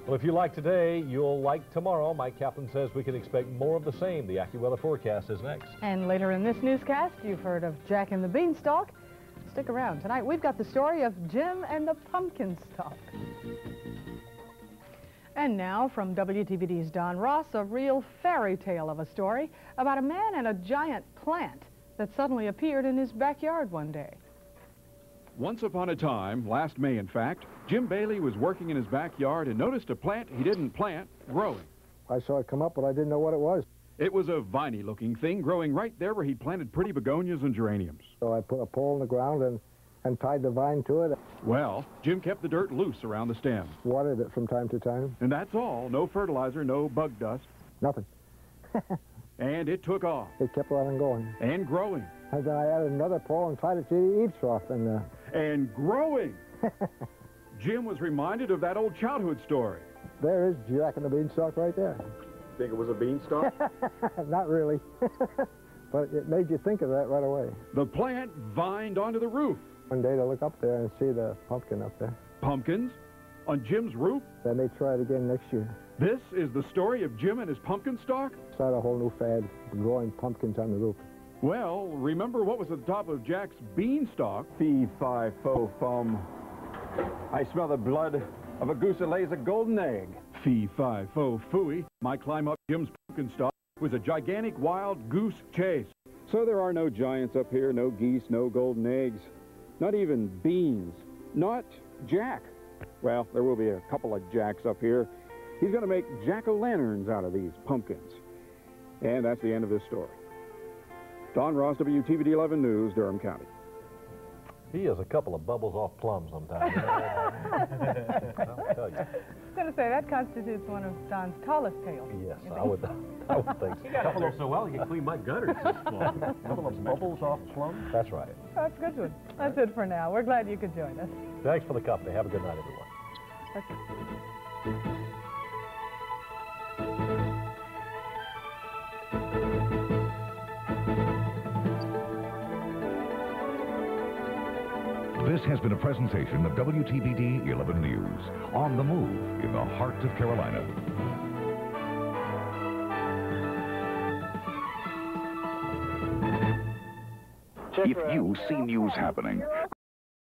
Well, if you like today, you'll like tomorrow. Mike Kaplan says we can expect more of the same. The AccuWeather forecast is next. And later in this newscast, you've heard of Jack and the Beanstalk. Stick around. Tonight, we've got the story of Jim and the Pumpkin-stalk. And now, from WTVD's Don Ross, a real fairy tale of a story about a man and a giant plant that suddenly appeared in his backyard one day. Once upon a time, last May in fact, Jim Bailey was working in his backyard and noticed a plant he didn't plant growing. I saw it come up, but I didn't know what it was. It was a viney-looking thing growing right there where he planted pretty begonias and geraniums. So I put a pole in the ground and tied the vine to it. Well, Jim kept the dirt loose around the stem. Watered it from time to time. And that's all. No fertilizer, no bug dust. Nothing. And it took off. It kept right on going. And growing. And then I added another pole and tied it to the eaves off. And growing. Jim was reminded of that old childhood story. There is Jack and the Beanstalk right there. Think it was a beanstalk? Not really. But it made you think of that right away. The plant vined onto the roof. One day to look up there and see the pumpkin up there. Pumpkins? On Jim's roof? Then they try it again next year. This is the story of Jim and his pumpkin-stalk? Start a whole new fad, growing pumpkins on the roof. Well, remember what was at the top of Jack's beanstalk? Fee-fi-fo-fum. I smell the blood of a goose that lays a golden egg. Fee-fi-fo-fooey. My climb up Jim's pumpkin-stalk was a gigantic wild goose chase. So there are no giants up here, no geese, no golden eggs, not even beans, not Jack. Well, there will be a couple of Jacks up here. He's going to make jack-o'-lanterns out of these pumpkins. And that's the end of this story. Don Ross, WTVD 11 News, Durham County. He has a couple of bubbles off plums sometimes. I'll tell you. I was going to say, that constitutes one of Don's tallest tales. Yes, I would think so. You got up there so well, you can clean my gutters this fall. A couple of bubbles off plums? That's right. That's a good one. That's it for now. We're glad you could join us. Thanks for the company. Have a good night, everyone. This has been a presentation of WTVD 11 News. On the move in the heart of Carolina. If you see news happening,